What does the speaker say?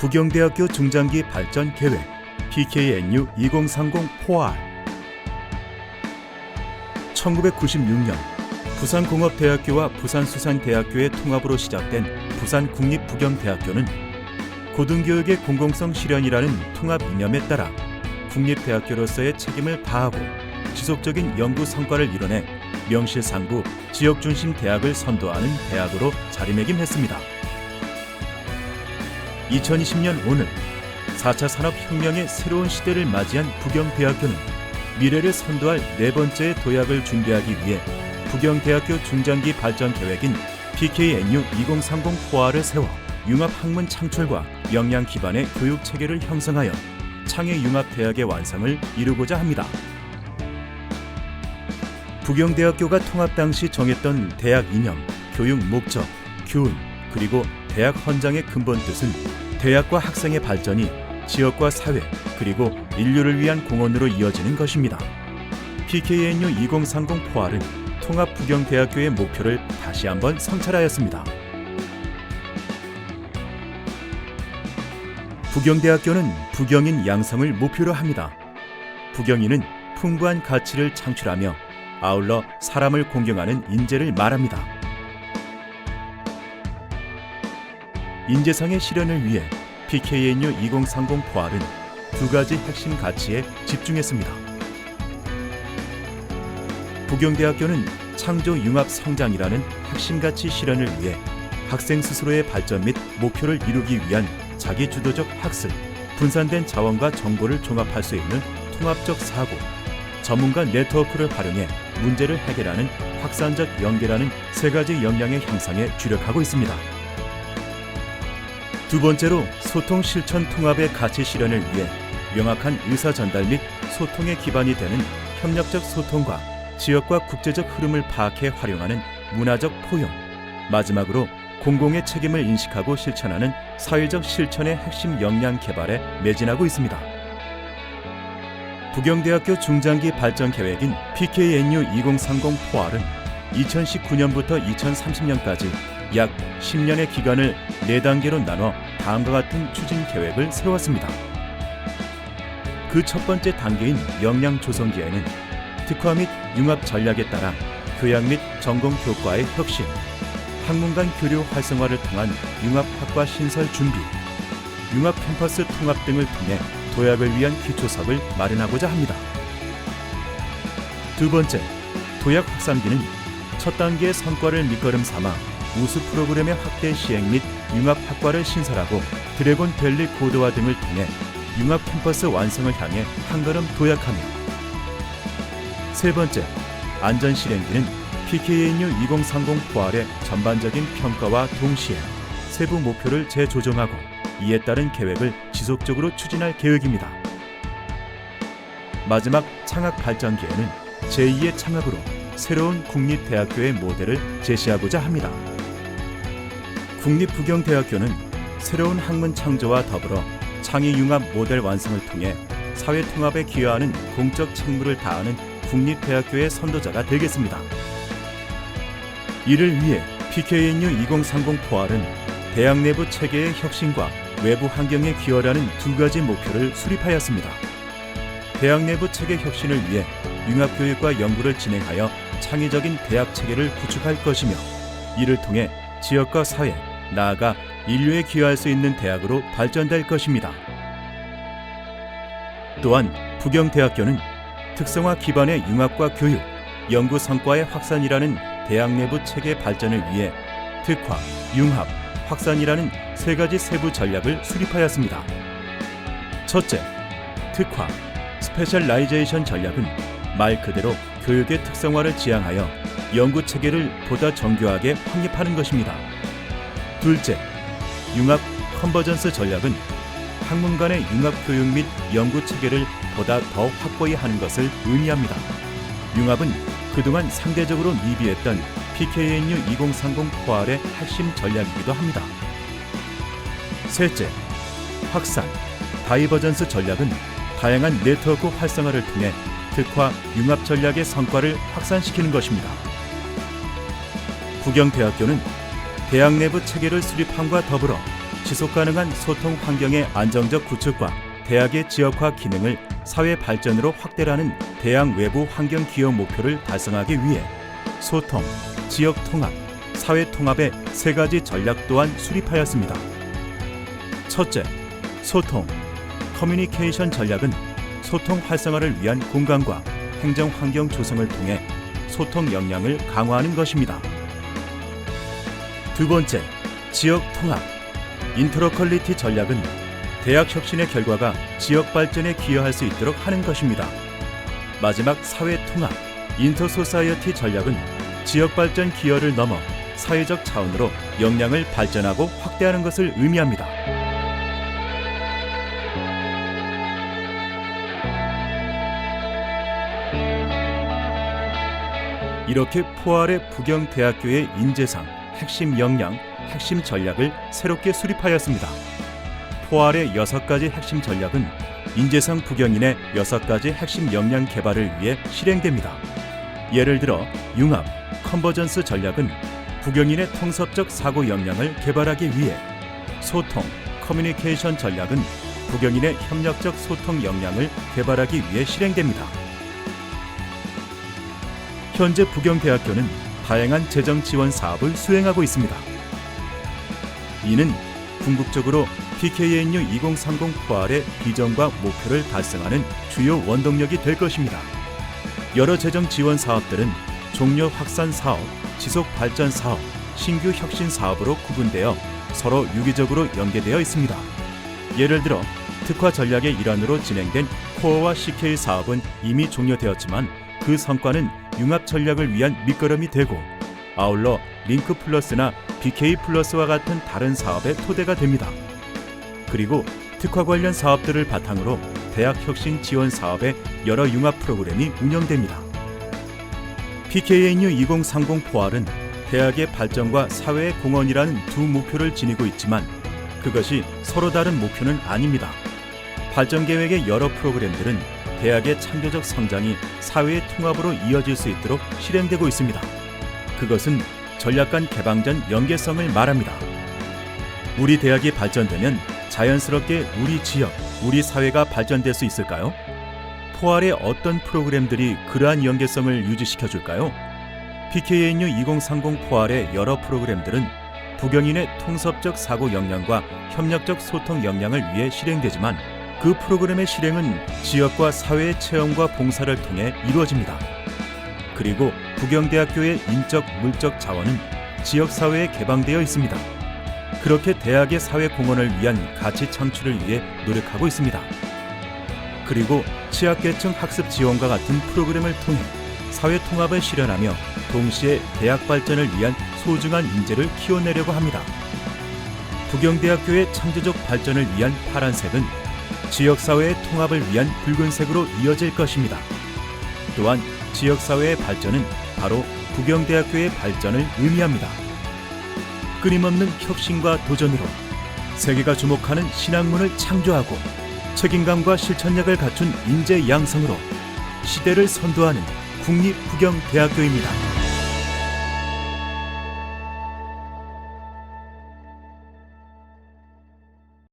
부경대학교 중장기 발전 계획 PKNU 2030 4R 1996년 부산공업대학교와 부산수산대학교의 통합으로 시작된 부산국립부경대학교는 고등교육의 공공성 실현이라는 통합 이념에 따라 국립대학교로서의 책임을 다하고 지속적인 연구 성과를 이뤄내 명실상부 지역중심 대학을 선도하는 대학으로 자리매김했습니다. 2020년 오늘 4차 산업혁명의 새로운 시대를 맞이한 부경대학교는 미래를 선도할 네 번째 도약을 준비하기 위해 부경대학교 중장기 발전 계획인 PKNU 2030 4R을 세워 융합학문 창출과 역량 기반의 교육 체계를 형성하여 창의융합대학의 완성을 이루고자 합니다. 부경대학교가 통합 당시 정했던 대학 이념, 교육 목적, 교훈, 그리고 대학 헌장의 근본 뜻은 대학과 학생의 발전이 지역과 사회, 그리고 인류를 위한 공헌으로 이어지는 것입니다. PKNU 2030 4R은 통합 부경대학교의 목표를 다시 한번 성찰하였습니다. 부경대학교는 부경인 양성을 목표로 합니다. 부경인은 풍부한 가치를 창출하며 아울러 사람을 공경하는 인재를 말합니다. 인재상의 실현을 위해 PKNU 2030 4R은 두 가지 핵심 가치에 집중했습니다. 부경대학교는 창조 융합 성장이라는 핵심 가치 실현을 위해 학생 스스로의 발전 및 목표를 이루기 위한 자기주도적 학습, 분산된 자원과 정보를 종합할 수 있는 통합적 사고, 전문가 네트워크를 활용해 문제를 해결하는 확산적 연계라는 세 가지 역량의 향상에 주력하고 있습니다. 두 번째로 소통 실천 통합의 가치 실현을 위해 명확한 의사 전달 및 소통의 기반이 되는 협력적 소통과 지역과 국제적 흐름을 파악해 활용하는 문화적 포용, 마지막으로 공공의 책임을 인식하고 실천하는 사회적 실천의 핵심 역량 개발에 매진하고 있습니다. 부경대학교 중장기 발전 계획인 PKNU 2030 4R은 2019년부터 2030년까지 약 10년의 기간을 4단계로 나눠 다음과 같은 추진 계획을 세웠습니다. 그 첫 번째 단계인 역량 조성기에는 특화 및 융합 전략에 따라 교양 및 전공 교과의 혁신, 학문 간 교류 활성화를 통한 융합학과 신설 준비, 융합 캠퍼스 통합 등을 통해 도약을 위한 기초석을 마련하고자 합니다. 두 번째, 도약 확산기는 첫 단계의 성과를 밑거름 삼아 우수 프로그램의 확대 시행 및 융합학과를 신설하고 드래곤 밸리 고도화 등을 통해 융합 캠퍼스 완성을 향해 한 걸음 도약하며, 세 번째, 안전 실행기는 PKNU 2030 4R의 전반적인 평가와 동시에 세부 목표를 재조정하고 이에 따른 계획을 지속적으로 추진할 계획입니다. 마지막 창학 발전기에는 제2의 창학으로 새로운 국립대학교의 모델을 제시하고자 합니다. 국립부경대학교는 새로운 학문 창조와 더불어 창의융합 모델 완성을 통해 사회통합에 기여하는 공적 책무를 다하는 국립대학교의 선도자가 되겠습니다. 이를 위해 PKNU 2030 4R은 대학 내부 체계의 혁신과 외부 환경에 기여하는 두 가지 목표를 수립하였습니다. 대학 내부 체계 혁신을 위해 융합교육과 연구를 진행하여 창의적인 대학 체계를 구축할 것이며, 이를 통해 지역과 사회, 나아가 인류에 기여할 수 있는 대학으로 발전될 것입니다. 또한 부경대학교는 특성화 기반의 융합과 교육, 연구 성과의 확산이라는 대학 내부 체계 발전을 위해 특화, 융합, 확산이라는 세 가지 세부 전략을 수립하였습니다. 첫째, 특화, 스페셜라이제이션 전략은 말 그대로 교육의 특성화를 지향하여 연구 체계를 보다 정교하게 확립하는 것입니다. 둘째, 융합 컨버전스 전략은 학문 간의 융합 교육 및 연구 체계를 보다 더 확고히 하는 것을 의미합니다. 융합은 그동안 상대적으로 미비했던 PKNU 2030 4R의 핵심 전략이기도 합니다. 셋째, 확산, 다이버전스 전략은 다양한 네트워크 활성화를 통해 특화, 융합 전략의 성과를 확산시키는 것입니다. 부경대학교는 대학 내부 체계를 수립함과 더불어 지속 가능한 소통 환경의 안정적 구축과 대학의 지역화 기능을 사회 발전으로 확대라는 대학 외부 환경 기여 목표를 달성하기 위해 소통, 지역 통합, 사회 통합의 세 가지 전략 또한 수립하였습니다. 첫째, 소통, 커뮤니케이션 전략은 소통 활성화를 위한 공간과 행정 환경 조성을 통해 소통 역량을 강화하는 것입니다. 두 번째, 지역 통합, 인터로컬리티 전략은 대학 혁신의 결과가 지역 발전에 기여할 수 있도록 하는 것입니다. 마지막, 사회 통합, 인터소사이어티 전략은 지역 발전 기여를 넘어 사회적 차원으로 역량을 발전하고 확대하는 것을 의미합니다. 이렇게 포알의 부경대학교의 인재상, 핵심 역량, 핵심 전략을 새롭게 수립하였습니다. 포알의 6가지 핵심 전략은 인재상 부경인의 6가지 핵심 역량 개발을 위해 실행됩니다. 예를 들어 융합, 컨버전스 전략은 부경인의 통섭적 사고 역량을 개발하기 위해, 소통, 커뮤니케이션 전략은 부경인의 협력적 소통 역량을 개발하기 위해 실행됩니다. 현재 부경대학교는 다양한 재정 지원 사업을 수행하고 있습니다. 이는 궁극적으로 PKNU 2030 포알의 비전과 목표를 달성하는 주요 원동력이 될 것입니다. 여러 재정 지원 사업들은 종료 확산 사업, 지속 발전 사업, 신규 혁신 사업으로 구분되어 서로 유기적으로 연계되어 있습니다. 예를 들어 특화 전략의 일환으로 진행된 코어와 CK 사업은 이미 종료되었지만 그 성과는 융합 전략을 위한 밑거름이 되고, 아울러 링크 플러스나 BK 플러스와 같은 다른 사업의 토대가 됩니다. 그리고 특화 관련 사업들을 바탕으로 대학 혁신 지원 사업의 여러 융합 프로그램이 운영됩니다. PKNU 2030 포알은 대학의 발전과 사회의 공헌이라는 두 목표를 지니고 있지만 그것이 서로 다른 목표는 아닙니다. 발전 계획의 여러 프로그램들은 대학의 창조적 성장이 사회의 통합으로 이어질 수 있도록 실행되고 있습니다. 그것은 전략 간 개방전 연계성을 말합니다. 우리 대학이 발전되면 자연스럽게 우리 지역, 우리 사회가 발전될 수 있을까요? 포알의 어떤 프로그램들이 그러한 연계성을 유지시켜줄까요? PKNU 2030 포알의 여러 프로그램들은 부경인의 통섭적 사고 역량과 협력적 소통 역량을 위해 실행되지만 그 프로그램의 실행은 지역과 사회의 체험과 봉사를 통해 이루어집니다. 그리고 부경대학교의 인적, 물적 자원은 지역사회에 개방되어 있습니다. 그렇게 대학의 사회 공헌을 위한 가치 창출을 위해 노력하고 있습니다. 그리고 취약계층 학습 지원과 같은 프로그램을 통해 사회 통합을 실현하며 동시에 대학 발전을 위한 소중한 인재를 키워내려고 합니다. 부경대학교의 창조적 발전을 위한 파란색은 지역사회의 통합을 위한 붉은색으로 이어질 것입니다. 또한 지역사회의 발전은 바로 부경대학교의 발전을 의미합니다. 끊임없는 혁신과 도전으로 세계가 주목하는 신학문을 창조하고 책임감과 실천력을 갖춘 인재 양성으로 시대를 선도하는 국립부경대학교입니다.